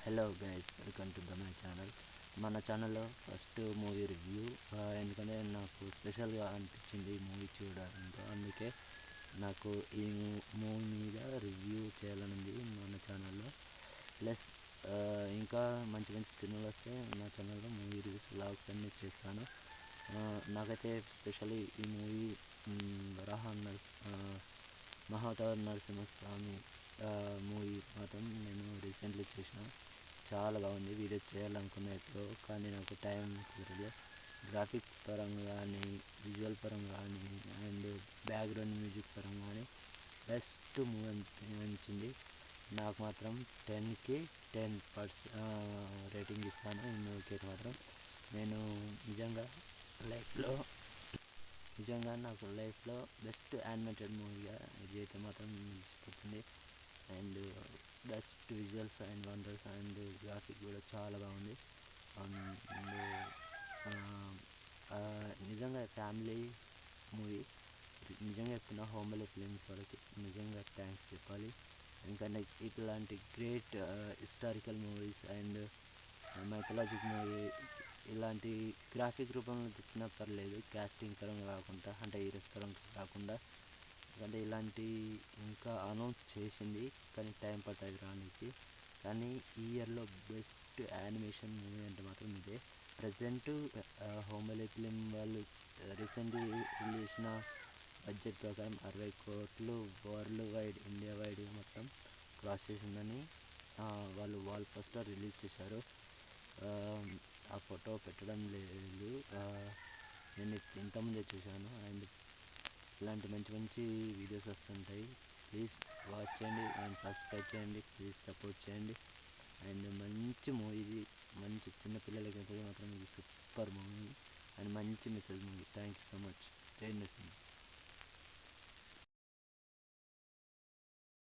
Hello guys, welcome to my channel. మన ఛానల్లో first movie review, ఎందుకంటే నాకు స్పెషల్గా అనిపించింది ఈ మూవీ చూడడంతో. అందుకే నాకు ఈ మూవీ మీద రివ్యూ చేయాలనుంది మన ఛానల్లో. ప్లస్ ఇంకా మంచి మంచి సినిమాలు వస్తే నా ఛానల్లో మూవీ రివ్యూస్ వ్లాగ్స్ అన్నీ చేస్తాను. నాకైతే స్పెషల్లీ ఈ మూవీ మహావతార్ నరసింహస్వామి మూవీ మాత్రం నేను రీసెంట్లీ చూసిన. చాలా బాగుంది. వీడియో చేయాలనుకున్నా ఎప్పుడో, కానీ నాకు టైం కుదరలేదు. గ్రాఫిక్ పరంగా కానీ, విజువల్ పరంగా కానీ, అండ్ బ్యాక్గ్రౌండ్ మ్యూజిక్ పరంగా కానీ బెస్ట్ మూవీ అనిపించింది. నాకు మాత్రం 10కి 10 రేటింగ్ ఇస్తాను ఈ మూవీకి అయితే మాత్రం. నేను నాకు లైఫ్లో బెస్ట్ యానిమేటెడ్ మూవీగా ఇది అయితే మాత్రం నిలిచిపోతుంది. And best visuals and wonders and graphic కూడా చాలా బాగుంది. నిజంగా ఫ్యామిలీ మూవీ. నిజంగా చెప్తున్నా, హోమ్లీ ఫిలిమ్స్ వాళ్ళకి నిజంగా థ్యాంక్స్ చెప్పాలి. ఎందుకంటే ఇట్లాంటి great historical movies and mythologic movies ఇలాంటి గ్రాఫిక్ రూపంలో తెచ్చినా పర్లేదు, కాస్టింగ్ పరంగా కాకుండా, అంటే హీరోస్ పరంగా కాకుండా. ఎందుకంటే ఇలాంటి ఇంకా అనౌన్స్ చేసింది, కానీ టైం పడుతుంది రానికి. కానీ ఈ ఇయర్లో బెస్ట్ యానిమేషన్ మూవీ అంటే మాత్రం ఇదే. ప్రజెంట్ హోమ్లీ ఫిలిం వాళ్ళు రీసెంట్లీ రిలీజ్ చేసిన బడ్జెట్ ప్రకారం 60 కోట్లు వరల్డ్ వైడ్, ఇండియా వైడ్ మొత్తం క్రాస్ చేసిందని వాళ్ళు వాల్ పోస్టర్ రిలీజ్ చేశారు. ఆ ఫోటో పెట్టడం లేదు, నేను ఇంతకుముందే చూశాను. అండ్ ఇలాంటి మంచి మంచి వీడియోస్ వస్తుంటాయి. ప్లీజ్ వాచ్ చేయండి అండ్ సబ్స్క్రైబ్ చేయండి. ప్లీజ్ సపోర్ట్ చేయండి. అండ్ మంచి మూవీ ఇది, మంచి చిన్నపిల్లలకి అయితే మాత్రం ఇది సూపర్ మూవీ అండ్ మంచి message movie. Thank you so much. జై నరసింహ.